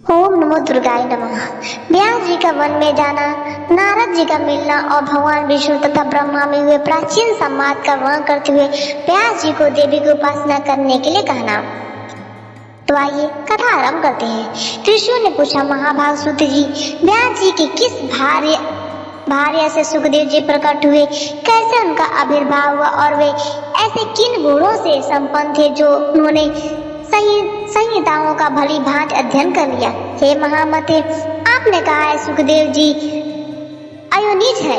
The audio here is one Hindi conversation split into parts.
ओम नमो दुर्गाय नमः। व्यास जी का वन में जाना, नारद जी का मिलना और भगवान विष्णु तथा ब्रह्मा में हुए प्राचीन संवाद का वर्णन करते हुए व्यास जी को देवी की उपासना करने के लिए कहना। तो आइए कथा आरंभ करते हैं। ऋषियों ने पूछा, महाभाग सुत जी, व्यास जी की किस भार्य से सुखदेव जी प्रकट हुए, कैसे उनका आविर्भाव हुआ और वे ऐसे किन गुणों से संपन्न थे जो उन्होंने संहिताओं का भली भांति अध्ययन कर लिया। हे महामते, आपने कहा है सुखदेव जी अयोनिज है,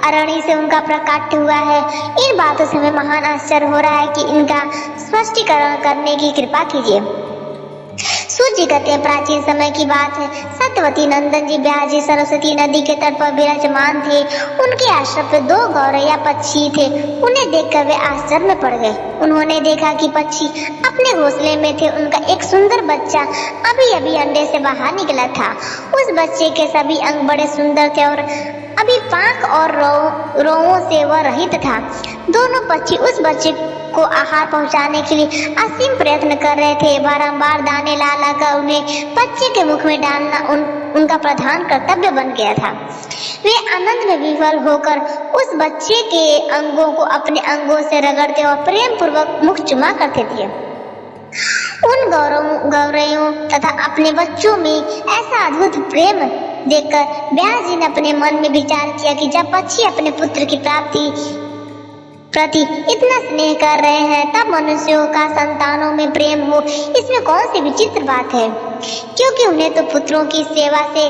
अरणी से उनका प्रकट हुआ है। इन बातों से हमें महान आश्चर्य हो रहा है कि इनका स्पष्टीकरण करने की कृपा कीजिए। सूत जी कहते हैं, प्राचीन समय की बात है, सत्यवती नंदन जी व्यास जी सरस्वती नदी के तट पर विराजमान थे। उनके आश्रम पे 2 गौरैया पक्षी थे। उन्हें देखकर वे आश्चर्य में पड़ गए। उन्होंने देखा कि पक्षी अपने घोंसले में थे। उनका एक सुंदर बच्चा अभी अभी अंडे से बाहर निकला था। उस बच्चे के सभी अंग बड़े सुंदर थे और अभी पांख और रोओं से वह रहित था। दोनों पक्षी उस बच्चे को आहार पहुंचाने के लिए असीम प्रयत्न कर रहे थे। बारंबार दाने ला कर उन्हें बच्चे के मुख में डालना उनका प्रधान कर्तव्य बन गया था। वे आनंद में विफल होकर उस बच्चे के अंगों को अपने अंगों से रगड़ते और प्रेम पूर्वक मुख चुमा करते थे। उन गौरैयों तथा अपने बच्चों में ऐसा अद्भुत प्रेम देखकर व्यास जी ने अपने मन में विचार किया कि जब पक्षी अपने पुत्र की प्राप्ति प्रति इतना स्नेह कर रहे हैं, तब मनुष्यों का संतानों में प्रेम हो, इसमें कौन सी विचित्र बात है, क्योंकि उन्हें तो पुत्रों की सेवा से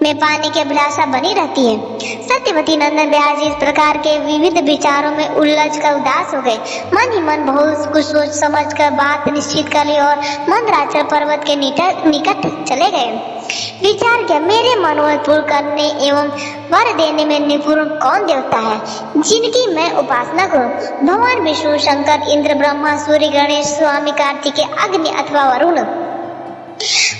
में पाने की अभिलाषा बनी रहती है। सत्यवती नंदन व्यास जी इस प्रकार के विविध विचारों में उलझ कर उदास हो गए। मन ही मन बहुत कुछ सोच समझ कर बात निश्चित कर ली और मंदराचल पर्वत के निकट चले गए। विचार किया, मेरे मनोरथ पूर्ण करने एवं वर देने में निपुण कौन देवता है जिनकी मैं उपासना करूं? भगवान विष्णु, शंकर, इंद्र, ब्रह्मा, सूर्य, गणेश, स्वामी कार्तिकेय, अग्नि अथवा वरुण?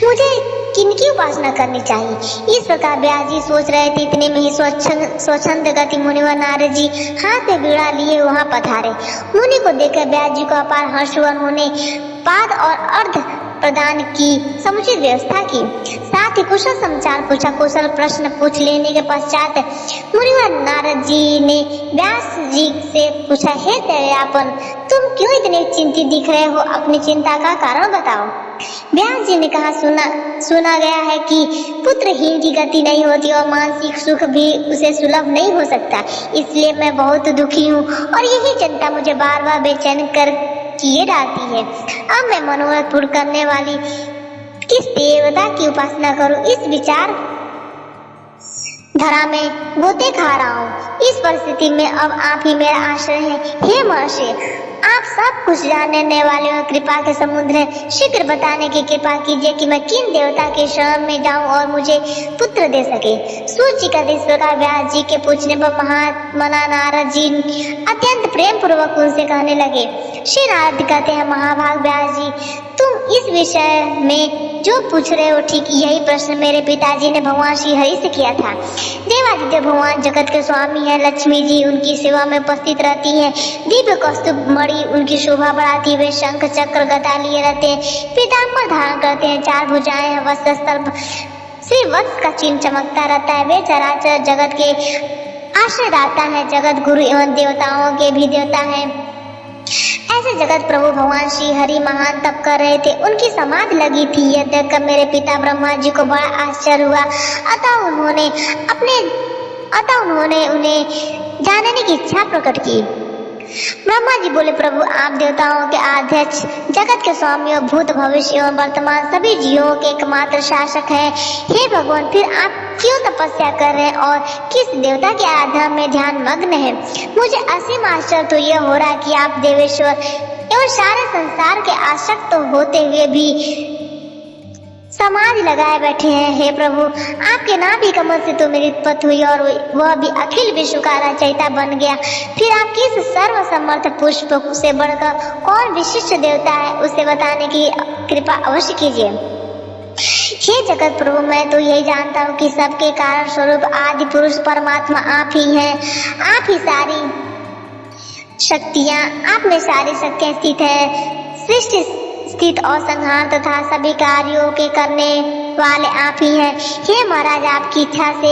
मुझे किनकी उपासना करनी चाहिए? इस प्रकार व्यास जी सोच रहे थे। इतने में ही स्वच्छंद गति मुनिवर नारद जी हाथ में बीड़ा लिए वहां पधारे। मुनि को देखकर व्यास जी को अपार हर्ष हुआ। उन्होंने पाद और अर्ध प्रदान की समुचित व्यवस्था की, साथ ही कुशल समाचार पूछा। कुशल प्रश्न पूछ लेने के पश्चात मुनिवर नारद जी ने व्यास जी से पूछा, हे दयापन, तुम क्यों इतने चिंतित दिख रहे हो? अपनी चिंता का कारण बताओ। व्यास जी ने कहा, सुना गया है कि पुत्रहीन की गति नहीं होती और मानसिक सुख भी उसे सुलभ नहीं हो सकता, इसलिए मैं बहुत दुखी हूँ और यही चिंता मुझे बार बार बेचैन कर किए डालती है। अब मैं मनोरथ पूर्ण करने वाली किस देवता की उपासना करूं? इस विचार धरा में गोते खा रहा हूँ। इस परिस्थिति में अब आप ही मेरा आश्रय है। हे महर्षि, आप सब कुछ जानने वाले और कृपा के समुद्र हैं। शीघ्र बताने की कृपा कीजिए कि मैं किन देवता के शरण में जाऊं और मुझे पुत्र दे सके। सूत जी का इस प्रकार व्यास जी के पूछने पर महात्मा नारद जी अत्यंत प्रेम पूर्वक उनसे कहने लगे। श्री नारद कहते हैं, महाभाग व्यास जी, तुम इस विषय में जो पूछ रहे हो, ठीक यही प्रश्न मेरे पिताजी ने भगवान श्री हरि से किया था। देवादित्य भगवान जगत के स्वामी है। लक्ष्मी जी उनकी सेवा में उपस्थित रहती है। दिव्य कौस्तुभ मणि उनकी शोभा बढ़ाती हुए शंख चक्र गदा लिए रहते हैं। पीताम्बर धारण करते हैं। 4 भुजाएं हैं। वस्त्र स्थल श्री वत्स का चिन्ह चमकता रहता है। वे चराचर जगत के आश्रयदाता है। जगत गुरु एवं देवताओं के भी देवता है। ऐसे जगत प्रभु भगवान श्री हरि महान तप कर रहे थे। उनकी समाधि लगी थी। यह देखकर मेरे पिता ब्रह्मा जी को बड़ा आश्चर्य हुआ। अतः उन्होंने उन्हें जानने की इच्छा प्रकट की। ब्रह्मा जी बोले, प्रभु आप देवताओं के अध्यक्ष, जगत के स्वामी और भूत भविष्य एवं वर्तमान सभी जीवों के एकमात्र शासक हैं। हे भगवान, फिर आप क्यों तपस्या कर रहे हैं और किस देवता के आराधना में ध्यान मग्न है? मुझे असीम आश्चर्य तो यह हो रहा है कि आप देवेश्वर एवं सारे संसार के आसक्त होते हुए भी समाधि लगाए बैठे हैं। हे प्रभु, आपके नाभि कमल से तो मेरी उत्पत्ति हुई और वह भी अखिल विश्व का रचयिता बन गया। फिर आप किस सर्वसमर्थ पुष्प से बढ़कर कौन विशिष्ट देवता है, उसे बताने की कृपा अवश्य कीजिए। हे जगत प्रभु, मैं तो यही जानता हूँ कि सबके कारण स्वरूप आदि पुरुष परमात्मा आप ही हैं। आप ही सारी शक्तियाँ, आप में सारी शक्तियाँ स्थित है। सृष्टि स्थित और संहार तथा सभी कार्यों के करने वाले आप ही हैं। हे महाराज, आपकी इच्छा से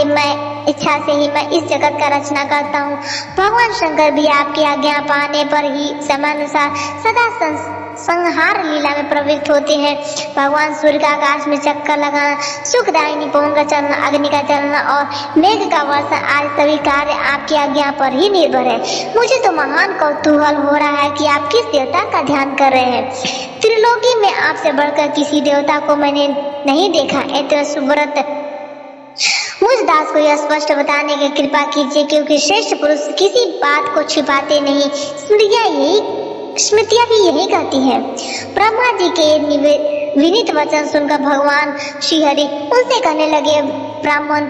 ही मैं इस जगत का रचना करता हूँ। भगवान शंकर भी आपकी आज्ञा पाने पर ही समयानुसार सदा संहार लीला में प्रवृत्त होते हैं। भगवान सूर्य का आकाश में चक्कर लगाना, सुखदायिनी पवन का चलना, अग्नि का चलना और मेघ का वर्षण आदि सभी कार्य आपकी आज्ञा पर ही निर्भर है। मुझे तो महान कौतूहल हो रहा है कि आप किस देवता का ध्यान कर रहे हैं। त्रिलोकी में आपसे बढ़कर किसी देवता को मैंने नहीं देखा। इतना सुव्रत मुझ दास को यह स्पष्ट बताने की कृपा कीजिए, क्योंकि श्रेष्ठ पुरुष किसी बात को छिपाते नहीं। स्मृतियाँ भी यही कहती हैं। ब्रह्मा जी के विनीत वचन सुनकर भगवान श्रीहरि उनसे कहने लगे, ब्राह्मण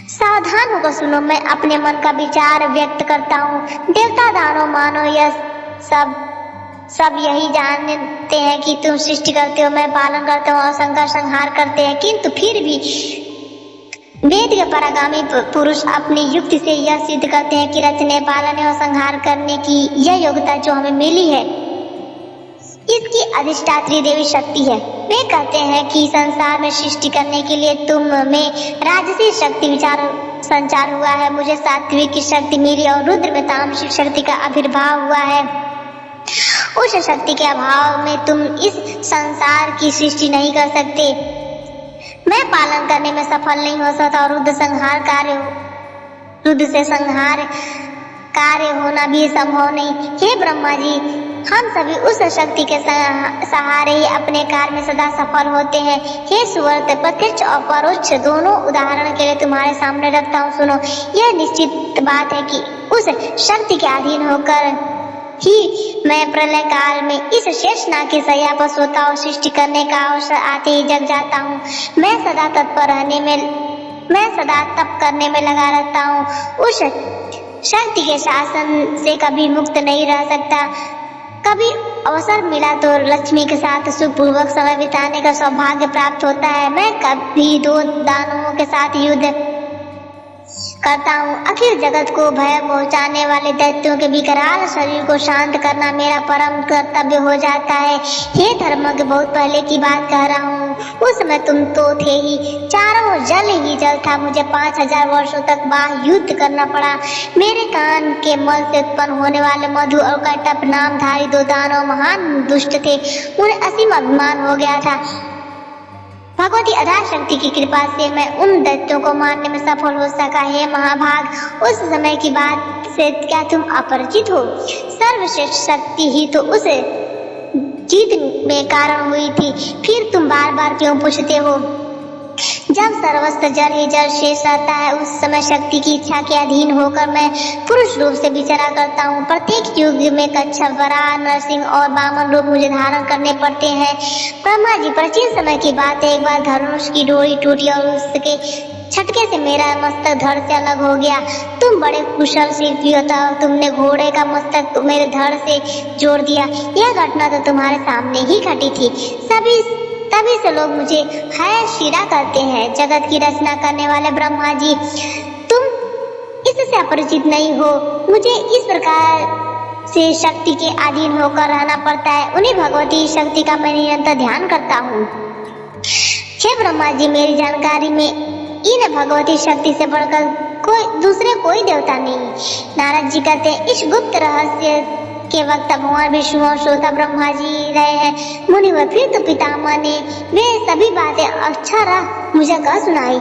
सावधान होकर सुनो, मैं अपने मन का विचार व्यक्त करता हूँ। देवता दानव मानो यह सब यही जानते हैं कि तुम सृष्टि करते हो, मैं पालन करता हूँ और संकर संहार करते हैं, किंतु फिर भी वेद के परागामी पुरुष अपनी युक्ति से यह सिद्ध करते हैं कि रचने, पालने और संहार करने की यह योग्यता जो हमें मिली है, इसकी अधिष्ठात्री देवी शक्ति है। वे कहते हैं कि संसार में सृष्टि करने के लिए तुम में राजसी शक्ति विचार संचार हुआ है, मुझे सात्विक की शक्ति मिली और रुद्र में तामसिक शक्ति का आविर्भाव हुआ है। उस शक्ति के अभाव में तुम इस संसार की सृष्टि नहीं कर सकते। मैं पालन करने में सफल नहीं हो सकता और रुद्र से संहार कार्य होना भी संभव नहीं। हे ब्रह्मा जी, हम सभी उस शक्ति के सहारे ही अपने कार्य में सदा सफल होते हैं। हे सुव्रत, प्रत्यक्ष और परोक्ष दोनों उदाहरण के लिए तुम्हारे सामने रखता हूँ। सुनो, यह निश्चित बात है कि उस शक्ति के अधीन होकर ही मैं प्रलय काल में इस शेषनाग की शैया पर सोता और सृष्टि करने का अवसर आते ही जग जाता हूँ। मैं सदा तप करने में लगा रहता हूँ। उस शक्ति के शासन से कभी मुक्त नहीं रह सकता। कभी अवसर मिला तो लक्ष्मी के साथ सुखपूर्वक समय बिताने का सौभाग्य प्राप्त होता है। मैं कभी दो दानवों के साथ युद्ध करता हूँ। अखिल जगत को भय पहुँचाने वाले दैत्यों के विकराल शरीर को शांत करना मेरा परम कर्तव्य हो जाता है। हे धर्म के बहुत पहले की बात कह रहा हूँ, उस समय तुम तो थे ही, चारों ओर जल ही जल था। मुझे 5000 वर्षों तक बाह्य युद्ध करना पड़ा। मेरे कान के मल से उत्पन्न होने वाले मधु और कटप नामधारी दो दानव महान दुष्ट थे। उन्हें असीम अभिमान हो गया था। भगवती अधा शक्ति की कृपा से मैं उन दैत्यों को मारने में सफल हो सका। हे महाभाग, उस समय की बात से क्या तुम अपरिचित हो? सर्वश्रेष्ठ शक्ति ही तो उस जीत में कारण हुई थी। फिर तुम बार बार क्यों पूछते हो? जब सर्वस्व जल ही जल शेष रहता है, उस समय शक्ति की इच्छा के अधीन होकर मैं पुरुष रूप से विचरा करता हूँ। प्रत्येक युग में कच्छप, वराह, नरसिंह और वामन रूप मुझे धारण करने पड़ते हैं। ब्रह्मा जी, प्राचीन समय की बात है, एक बार धनुष की डोरी टूटी और उसके छटके से मेरा मस्तक धड़ से अलग हो गया। तुम बड़े कुशल शिल्पी हो, तुमने घोड़े का मस्तक मेरे धड़ से जोड़ दिया। यह घटना तो तुम्हारे सामने ही घटी थी। तभी से लोग मुझे है शिरा करते हैं। जगत की रचना करने वाले ब्रह्मा जी, तुम इससे अपरिचित नहीं हो। मुझे इस प्रकार से शक्ति के अधीन होकर रहना पड़ता है। उन्हीं भगवती शक्ति का मैं निरंतर ध्यान करता हूँ। हे ब्रह्मा जी, मेरी जानकारी में इन भगवती शक्ति से बढ़कर कोई देवता नहीं। नारद जी कहते हैं, इस गुप्त रहस्य के वक्त भगवान विष्णु और श्रोता ब्रह्मा जी रहे हैं। मुनि व फिर तो पितामह ने वे सभी बातें अक्षरशः मुझे कह सुनाई।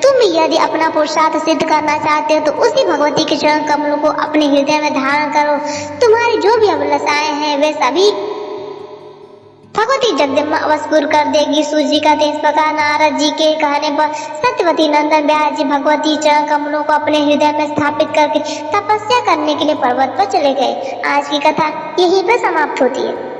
तुम यदि अपना पुरुषार्थ सिद्ध करना चाहते हो तो उसी भगवती के चरण कमलों को अपने हृदय में धारण करो। तुम्हारी जो भी अभिलाषाएं हैं वे सभी भगवती जगदम्बा अवश्य पूर्ण कर देगी। सूर्य जी कहते इस प्रकार नारद जी के कहने पर सत्यवती नंदन व्यास जी भगवती चरण कमलों को अपने हृदय में स्थापित करके तपस्या करने के लिए पर्वत पर चले गए। आज की कथा यहीं पर समाप्त होती है।